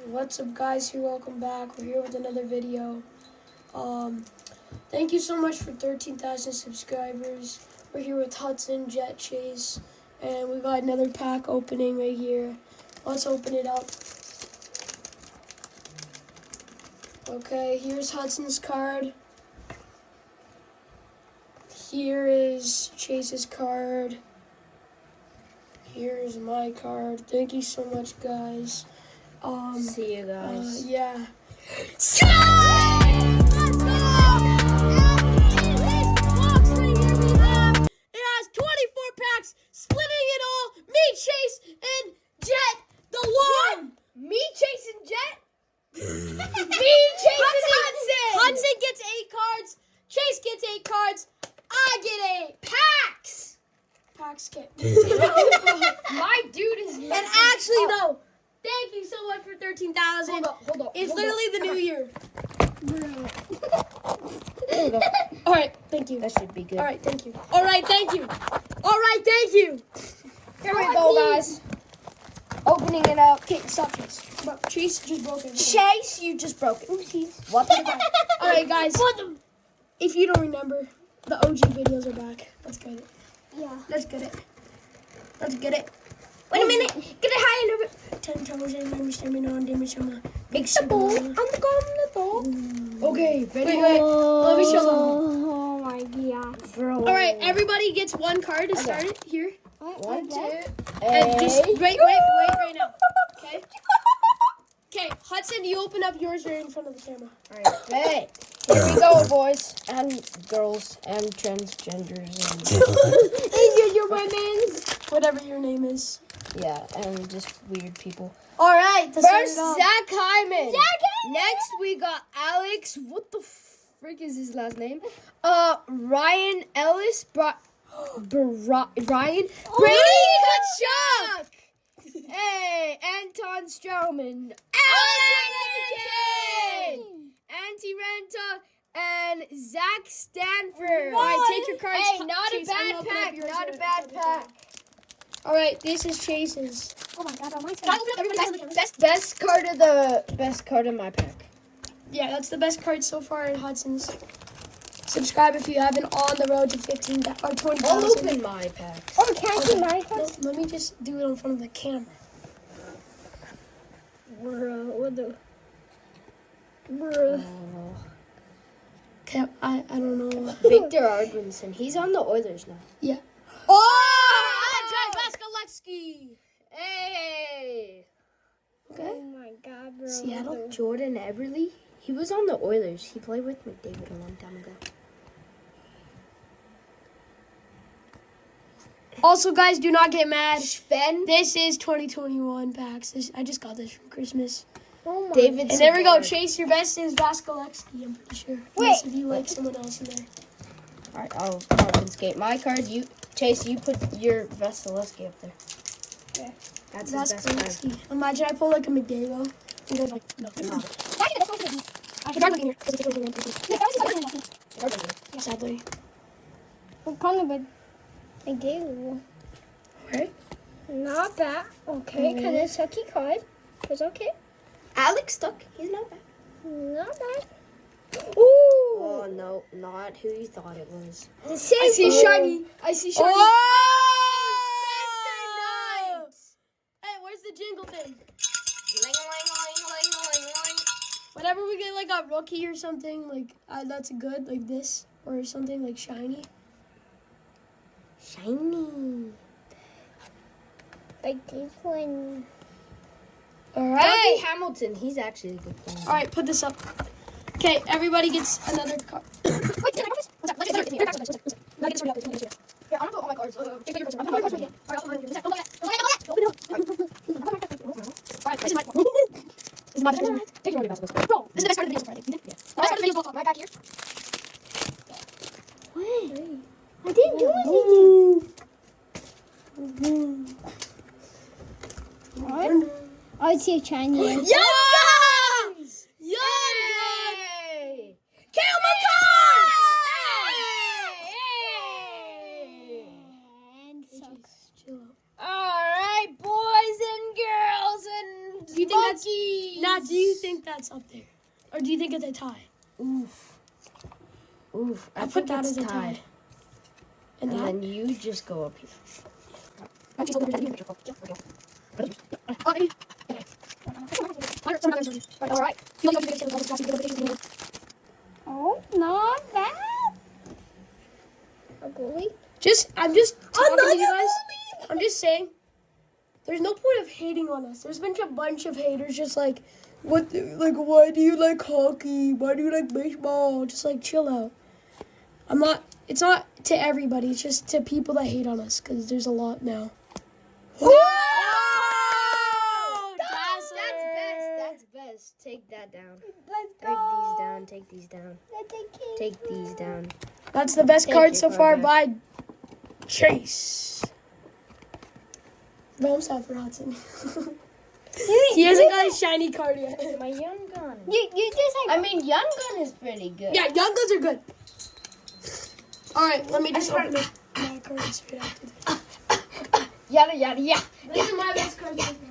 What's up, guys? Welcome back. We're here with another video. Thank you so much for 13,000 subscribers. We're here with Hudson, Jet, Chase, and we got another pack opening right here. Let's open it up. Okay, here's Hudson's card. Here is Chase's card. Here's my card. Thank you so much, guys. See you guys. Yeah. Let's go! It has 24 packs, splitting it all. Me, Chase, and Jet, the one. Me, Chase, and Jet? Me, Chase, and Hudson. Hudson gets 8 cards. Chase gets 8 cards. I get 8 packs. Packs get. My dude is And actually, though, thank you so much for 13,000. Hold up. It's literally the new year. There we go. All right, thank you. That should be good. All right, thank you. All right, thank you. All right, thank you. Here we go, guys. Opening it up. Okay, stop, Chase. But Chase just broke it. Chase, you just broke it. Oopsies. What the fuck? All right, guys. If you don't remember, the OG videos are back. Let's get it. Yeah. Let's get it. Let's get it. Wait a minute. Get it high a little bit. 10 toes and I'm standing on damage on my big The ball. super. I'm the goal. Okay, ready? Wait. Let me show them. Oh my god. Bro. All right, everybody gets one card to start it here. 1, 2, And just and wait right now. Okay. Okay, Hudson, you open up yours right in front of the camera. Hey, here we go, boys and girls and transgenders And your women's, whatever your name is. yeah, and just weird people. All right. First, Zach Hyman. Next, we got Alex. What the frick is his last name? Ryan Ellis. Ryan. Brady Kachuk. Hey, Anton Strowman. Alex Auntie Renta. And Zach Stanford. All right, take your cards. Hey, not a Chase, I'm bad opening up pack. yours Not a right bad in front of the camera. pack. All right, this is Chase's. Oh my god, my Best card of my pack. Yeah, that's the best card so far in Hudson's. Subscribe if you haven't. On the road to 15 or 20,000. I'll open my pack. Oh, can I see my cards? Let me just do it in front of the camera. Bro. Okay, I don't know. Victor Argrinson. He's on the Oilers now. Yeah. Oh, Andrei Vasilevsky. Hey. Okay. Oh my god, bro. Seattle. Jordan Eberle. He was on the Oilers. He played with McDavid a long time ago. Also, guys, do not get mad. Sven. This is 2021 packs. I just got this from Christmas. Oh my David. And there we go. Savard. Chase, your best is Vasilevsky, I'm pretty sure. Wait. Unless if you like someone else in there. All right, I'll confiscate my card. Chase, you put your Vasilevsky up there. Okay. That's his best card. Vasilevsky. Imagine I pull like a McDavid. And they're like, no. I can look in here. Yeah, sadly. What kind of a game? Alright. Not bad. Okay, kind of sucky card. It's okay. Alex Stuck. He's not bad. Not bad. Ooh. Oh no, not who you thought it was. The same. I see shiny. I see shiny. Oh! Hey, where's the jingle thing? Whenever we get like a rookie or something, like that's good, like this, or something like shiny. Shiny. Like this one. Alright. Dougie Hamilton. He's actually a good player. Alright, put this up. Okay, everybody gets another card. Wait, can I go first? Here, I'm gonna put all my cards. Take your first one. Alright, I'll put mine here. Don't look at it. Open it up. Alright, this is my card. This is my best card. Take your best card. Bro, this is the best card of the video so far, I think. Yeah. The best card of the video so far. Right back here. Wait. I didn't do anything. What? I see a Chinese. Young guys! Yay! Kill And sucks. Chill out. All right, boys and girls and Do you think that's- monkeys. Now, do you think that's up there? Or do you think it's a tie? Oof. I put think that it's as a tie. tied. And And that? then you just go up here. All right. Oh, not bad. A goalie? I'm just talking to you guys. I'm just saying. There's no point of hating on us. There's been a bunch of haters just like, why do you like hockey? Why do you like baseball? Just like chill out. It's not to everybody. It's just to people that hate on us because there's a lot now. That's best. Take that down. Take these down. Take these down. That's the best Take card your so card far back. by Chase. No, I'm sad for Hudson. He hasn't got a shiny card yet. My young gun. You just I mean, young gun is pretty good. Yeah, young guns are good. Alright, let me just open up my cards straight after this. Yada yada yeah. These are my best cards so far.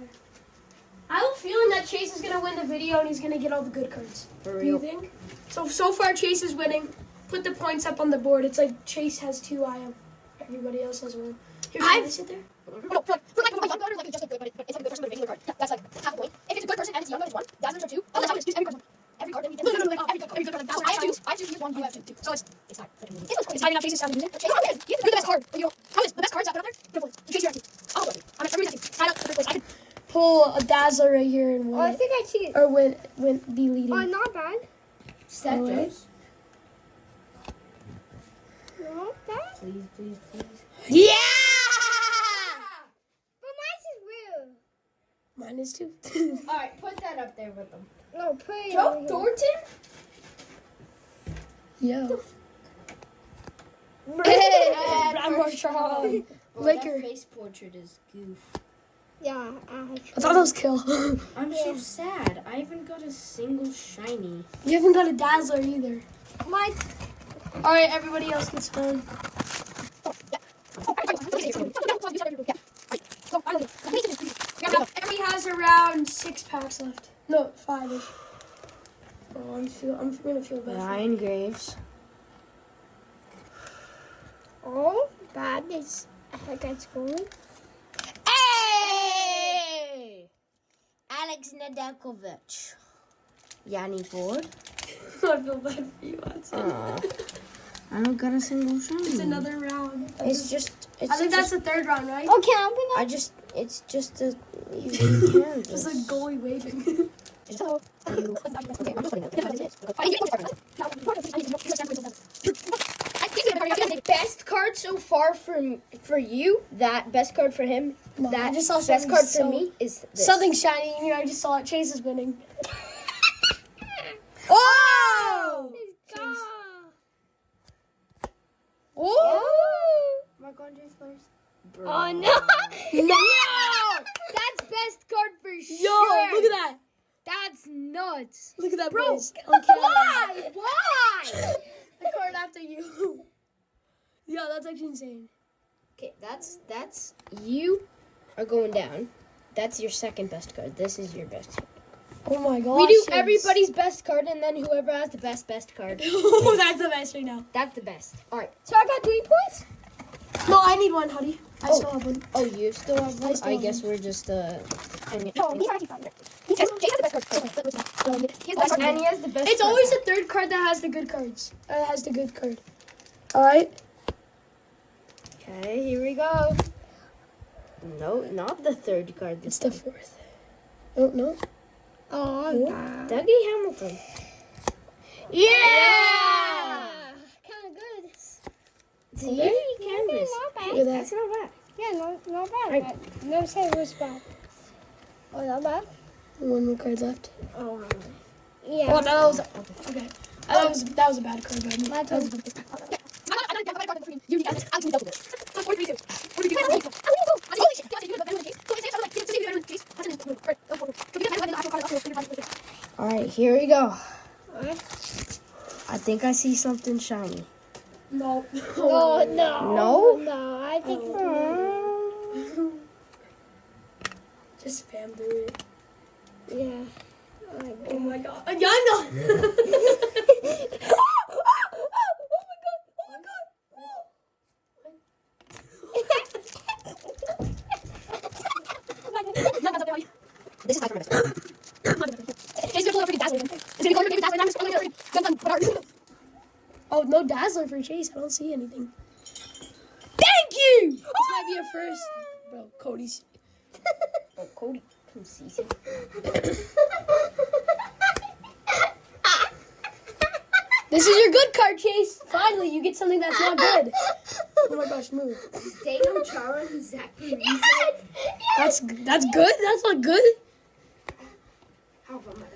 I have a feeling that Chase is gonna win the video and he's gonna get all the good cards. For Do you real. think? So far Chase is winning. Put the points up on the board. It's like Chase has 2, I have everybody else has 1. Here, can I sit there? No, for like my young gun is like just a good, but it's like a good person with a regular card. That's like half a point. If it's a good person and it's a young gun, it's 1. Dazzlers are 2. Oh, that's how it is. Just every card is 1. Every card. No, every good card. Dazzler, I have 2. I have 2. He has 1. You have 2. So it's tied. It's tied enough. Chase's sound music. Chase, you're the best card. But you know, how is the best cards out there? Good points. Chase, you're at 2. I'm at everybody's at 2. Tied up for 3 points. I could Pull a Dazzler right here and win. I it. think I see it. Or be leading. Oh, not bad. Sectors. Not bad. Please. Yeah! But mine's is real. Mine is too. Alright, put that up there with them. No, put it Joe over here. Thornton? Yeah. Brad Marchand. Bro, Liquor. that face portrait is goof. Yeah, I thought that was kill. I'm so sad. I haven't got a single shiny. You haven't got a Dazzler either. Mine. Alright, everybody else gets one. He has around 6 packs left. No, 5-ish. Oh, I'm gonna feel bad. Ryan Graves. Oh, bad is against goalie. Hey! Alex Nedeljkovic. Yanni Ford. I feel bad for you, Hudson. I don't got a single shiny. It's another round. It's just. It's I think just, that's the 3rd round, right? Okay, I'm gonna. It's just a. You can Just a goalie waving. Best card so far for you. That best card for him. No, that I just saw best something card so- for me is this. Something shiny in here. I just saw it. Chase is winning. Oh! Oh! Marc-Andre Fleury. Oh no! No! That's best card for Yo, sure. look at that. That's nuts. Look at that, Bro, boys. Okay. why? Why? The card after you. Yeah, that's actually insane. Okay, that's you are going down. That's your second best card. This is your best card. Oh my gosh. We do Chase. everybody's best card, and then whoever has the best card. Oh, that's the best right now. That's the best. All right. So I got 3 points? No, I need one, Huddy. I still have one. Oh, you still have one? still I have guess we're just No, these are actually fine. Chase has the best card. He has the best card. And he has the best. It's card. always the 3rd card that has the good cards. Has the good card. All right. Okay, here we go. No, not the 3rd card. It's the 4th. Oh no. Oh, bad. Dougie Hamilton. Yeah! Kind of good. It's a yay canvas. Not bad. Look at that. That's not bad. Yeah, not bad. Right. But never say it was bad. Oh, not bad? One more card left. Oh, Yeah. Oh, no, that was okay. That was a bad card. But My that was a turn. good card. I got a better card than you. Actually, double it. 43-2. 43-2. Holy shit. all right, here we go. Alright. I think I see something shiny. No. No, no. No? No, I think. Just spam through it. Yeah. god. Yeah, I'm not. This is my first. Jason's gonna pull out freaking Dazzler again. It's gonna be called David Dazzler, and I'm just gonna go freaking Oh, no Dazzler for Chase. I don't see anything. Thank you! This might be a first. Bro, Cody's. Oh, Cody, come see some. This is your good card, Chase. Finally, you get something that's not good. Oh my gosh, move. Dano Chara and Zach Parise. That's good? That's not good? How about my back?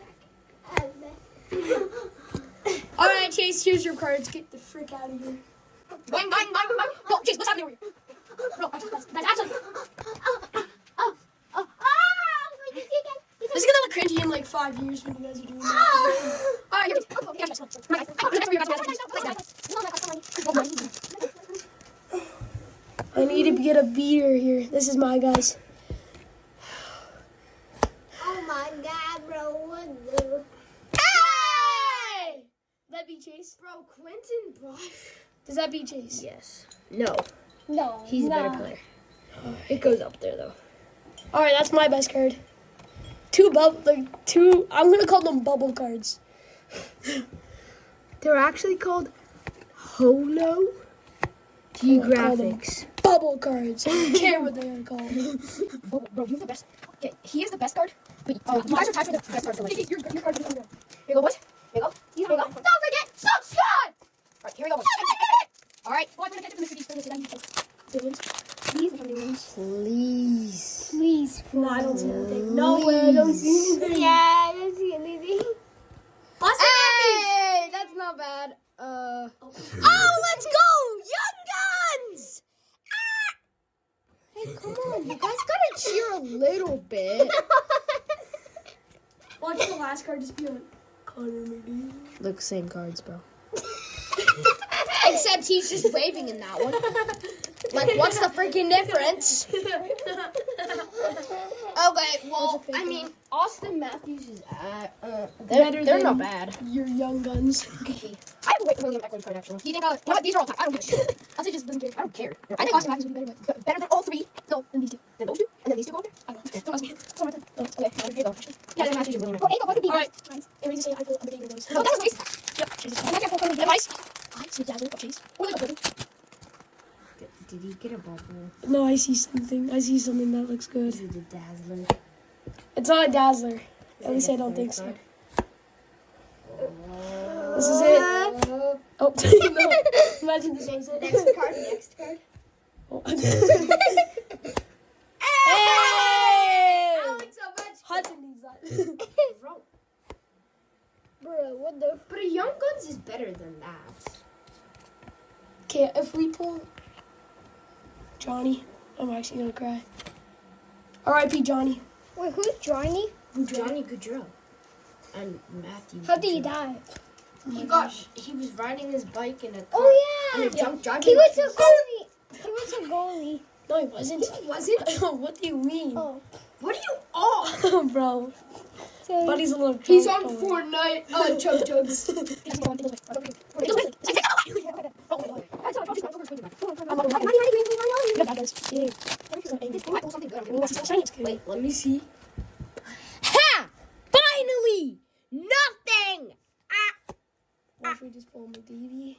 Alright, Chase, here's your cards. Get the frick out of here. Mine. Bro, Chase, what's happening over here? Bro, that's absolutely. This is gonna look cringy in like 5 years when you guys are doing that. Alright, you're I need to get a beater here. This is my guys. Oh my god, bro. What the? Hey! That beat Chase? Bro, Quentin Brosh. Does that beat Chase? Yes. No, No. he's a better player. It goes up there, though. Alright, that's my best card. I'm gonna call them bubble cards. They're actually called Holo Geographics. Bubble cards. I don't care what they are called. Bro, you're the best. Okay, he is the best card. But you guys are tied for the best card for like. Your card is over there. Here you go, boys. Here you go. Here you go. Don't forget, subscribe! Alright, here we go, boys. Alright, well, I'm gonna get to the Billions. Please. Please. No, I don't see anything. No way, I don't see anything. Yeah, I don't see anything. Hey, that's not bad. Oh, let's go! Young Guns! Ah! Hey, come on, you guys gotta cheer a little bit. Watch the last card just be on Connor McDavid. Look, same cards, bro. Except he's just waving in that one. Like, what's the freaking difference? Okay, well, I mean, Austin Matthews is they're not bad. Your young guns. I have to wait for William Eckler's card actually. Do you think, you know what, these are all tied. I don't give a shit. I'll say just doesn't care. I don't care. I think Austin Matthews would be better than all three. No, than these two. Then those two, and then these two go over there. I don't know. Don't ask me. Oh, okay, here you go. Yeah, then Matthews and William Eckler. Okay, go, All right. It means to say I feel I'm those. No, that's nice. Yep. I'm not careful for the ice. I see Dazzler of Chase. Oh, they go Did he get a bubble? No, I see something. I see something that looks good. Is it a Dazzler? It's not a Dazzler. At least I don't think so. This is it. Oh, no. Imagine this was it. Next card. Oh. Hey! Alex, Hudson needs that. Bro, what the? But a Young Guns is better than that. Okay, if we pull Johnny, I'm actually gonna cry. R.I.P. Johnny. Wait, who's Johnny? Johnny Gaudreau. And Matthew. How did he Gaudreau. die? He was riding his bike in a car. Oh And yeah. a drunk driver. He was a goalie. He was a goalie. No, he wasn't. He wasn't? What do you mean? Oh. What are you on? Bro, So Buddy's a little drunk. He's on don't worry. Fortnite. Chug Chugs. Wait, let me see. Ha! Finally! Nothing! What if we just pull McDavid?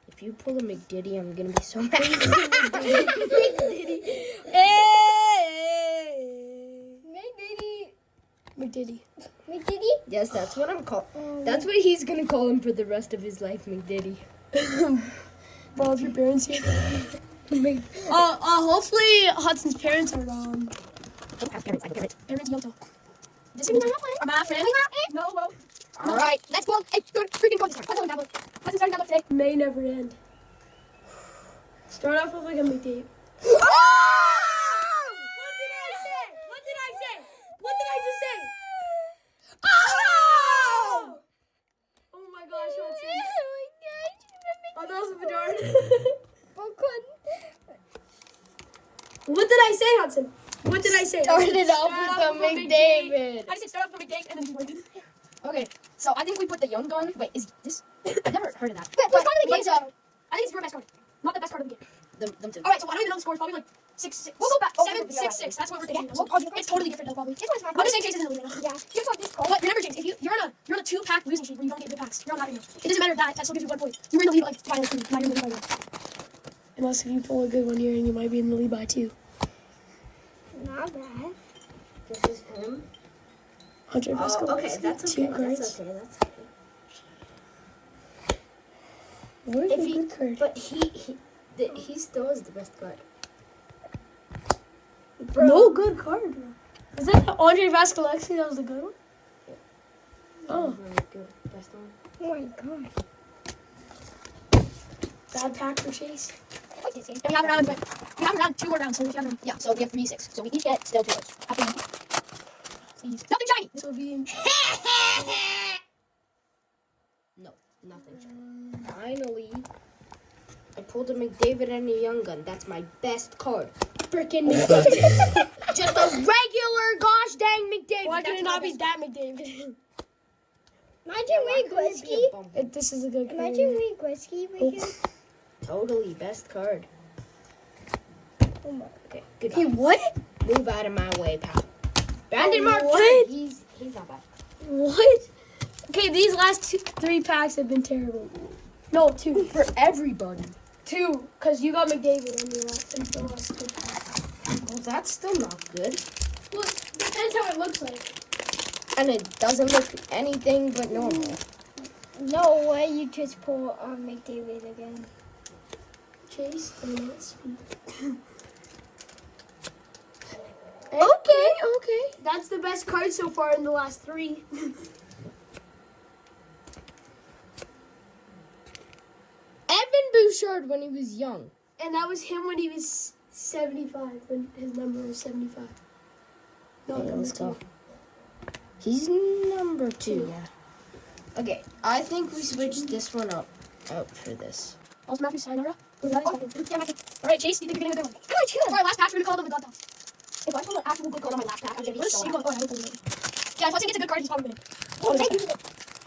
If you pull a McDiddy, I'm gonna be so mad. McDiddy. McDiddy? Yes, that's what I'm called. That's what he's gonna call him for the rest of his life, McDiddy. Bro, if your parents here. Hopefully Hudson's parents are Parents Yoto. This is my friend. No, bro. All right, let's go. Hey, good freaking go this time. Let's start download today. may never end. Start off with like a McDavid. Oh! What did I say? What did I just say? Oh! Oh my gosh, Hudson. Oh, that was a vagina. What did I say, Hudson? What did I say? Started off with the McDavid. I just said start off with McDavid and then do it. Okay, so I think we put the young gun. Wait, is this? I've never heard of that. Wait, But- card of the but, game. I think it's your best card. Not the best card of the game. Them two. All right, so I don't even know the score. It's probably like 6-6. We'll go back. 7-6-6. That's what we're thinking. It's totally different though, probably. This one's my I'm card. just saying Chase isn't in the lead right now. Yeah. Here's what this card. But remember, James, if you're on a 2-pack losing streak where you don't get good packs, you're on that right now. It doesn't matter if that still gives you 1 point. You were in the lead like by like 3. Now you're in the lead by 1. Unless if you pull a good one here and you might be in the lead by 2. Not bad. This is him. 100 Vasco. Okay, that's okay. 2 cards. That's okay. That's okay. What is If a he- good card? But he still is the best card. No good card, bro. Is that the Andre Vasquez? That was the good one? Oh, Really good. Best one. Oh my god. bad pack for Chase. And we have around 2 more rounds, so we have yeah, so we have 3-6. So we each get still 2 cards. Nothing shiny! This will be in. No, nothing. Finally, I pulled a McDavid and a Young Gun. That's my best card. Freaking McDavid. Just a regular gosh dang McDavid. Why can That's it my not be best that McDavid? Imagine Wayne card. Gretzky. This is a good card. Imagine Wayne Gretzky right here. Totally best card. Oh my. Okay, good. Hey, what? Move out of my way, pal. Brandon Mark. what? He's not bad. What? Okay, these last 3 packs have been terrible. No, 2. For everybody. 2, because you got McDavid on your last, in the last 2 packs. Well, that's still not good. Look, depends how it looks like. And it doesn't look anything but normal. No way you just pull McDavid again. Chase, I mean, let's speak. Okay. That's the best card so far in the last 3. Evan Bouchard when he was young. And that was him when he was 75, when his number was 75. No, Okay, number let's 2. go. He's number 2. Yeah. Okay, I think we switched this one up for this. Also, Matthew Sayonara. Yeah, Matthew. Alright, Chase, do you think you're getting a good one? For our last pack, we're gonna call them the God Packs. If I pull an actual good card on my last pack, I'm gonna be so happy. Yeah, if Hudson gets a good card, he's probably winning. Oh, thank you.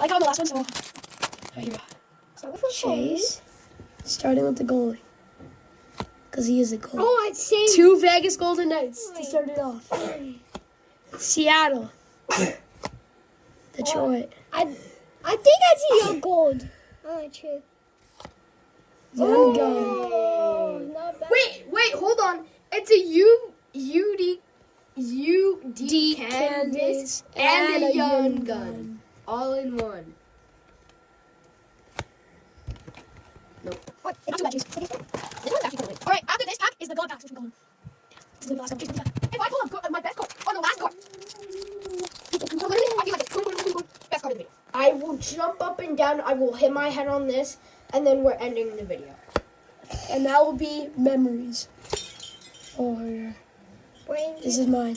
I got on the last one, so. There you go. Chase, starting with the goalie. Because he is a goalie. Oh, I'd say 2 Vegas Golden Knights to start it off. Seattle. Detroit. I think I see your gold. I'm not sure. Young Gun. Oh, not bad. Wait, hold on. It's a UD canvas and a Young Gun. All in one. What? It's not too bad, Chase. This one's actually good. Alright, after this pack is the God Packs, which we're going. This is the last one. If I pull my best card on the last card, so literally, I feel like it's best card of the video. I will jump up and down. I will hit my head on this, and then we're ending the video. And that will be memories. Oh, yeah. Wayne, This is mine.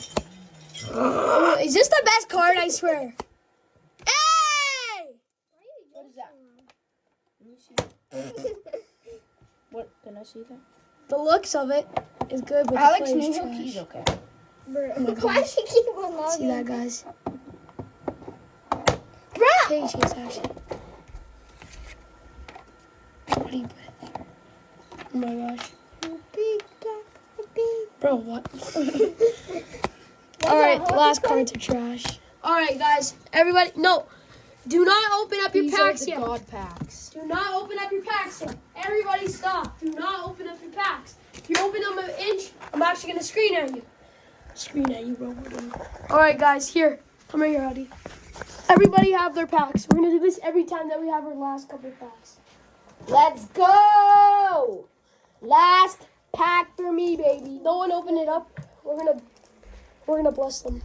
Is this the best card? I swear. Hey! What is that? What? Can I see that? The looks of it is good, but Alex the play is Newhook, he's trash. okay. why does he keep on See logging? that, guys? Bruh! Hey, Chase, actually. What do you put? Oh my gosh. Bro, what? Alright, last cards are trash. Alright, guys. Everybody, no. Do not open up your These packs are the yet. God packs. Do not open up your packs yet. Everybody stop. Do not open up your packs. If you open them an inch, I'm actually going to screen at you. Screen at you, bro. Alright, guys. Here. Come right here, Huddy. Everybody have their packs. We're going to do this every time that we have our last couple packs. Let's go! Last pack for me, baby. No one open it up. We're gonna bless them.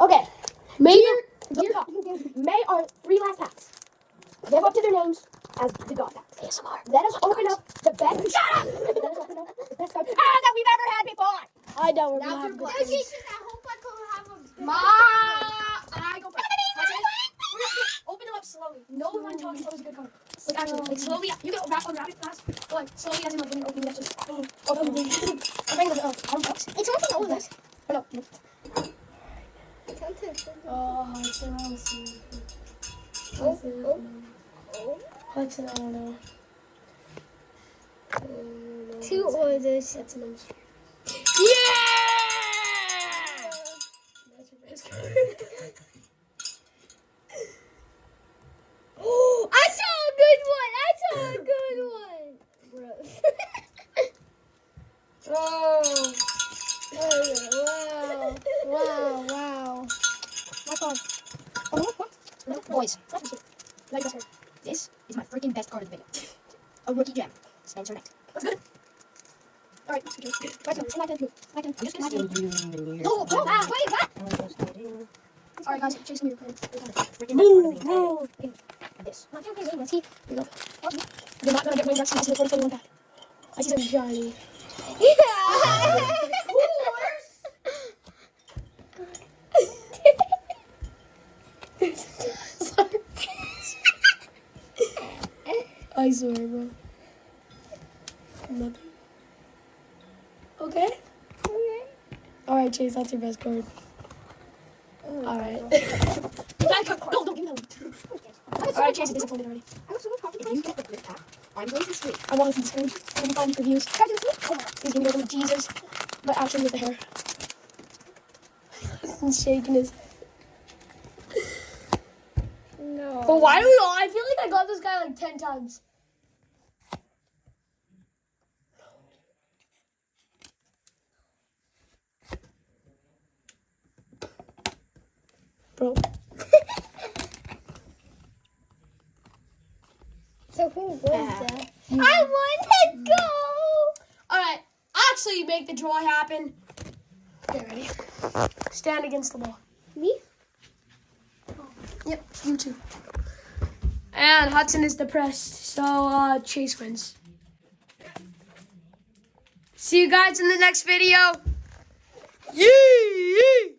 Okay. Maybe May our 3 last packs live up to their names as the God Packs. ASMR. Let us open up the best. Shut up! Let us open up the best card that we've ever had before. I know we're Now gonna have they're good blessed. cards. I hope I can have a I go first. Open them up slowly. No one talking slow is a good card. Like actually, like slowly. You can unwrap it fast, but like slowly as in like when you're opening it. Just boom. Oh, boom. I'm bringing the arm box. It's open all of us. Oh no. Oh, Hudson, I don't see. Hudson, I don't know. Two orders. That's an Yeah! That's your best card. Oh, I saw a good one. I saw a good one. Bro. Oh. Wow. My card. Oh, what? No, boys. This is my freaking best card of the video. A rookie gem. Spencer Knight. That's good. Alright, let's go. Right, no, I'm just gonna No, wait, what? Alright, guys, chase me your card. Freaking best card of the entire game. This. Let's see. Here we go. You're not gonna get winged. That's the 40-41 pack. I see some Johnny. I swear, bro. Nothing. Okay. Alright, Chase, that's your best card. Alright. Don't give me that one. Alright, Chase, it's disappointed already. If you get the grip pack, I'm going to streak. I want to see screen. It's going to be fun reviews. He's going to go with Jesus, but actually with the hair. He's shaking his. No. But why do we all? I feel like I got this guy like 10 times. Bro. So who won that? I won. Let's go. Alright, actually make the draw happen. Get ready. Stand against the wall. Me? Yep, you too. And Hudson is depressed, so Chase wins. See you guys in the next video. Yee!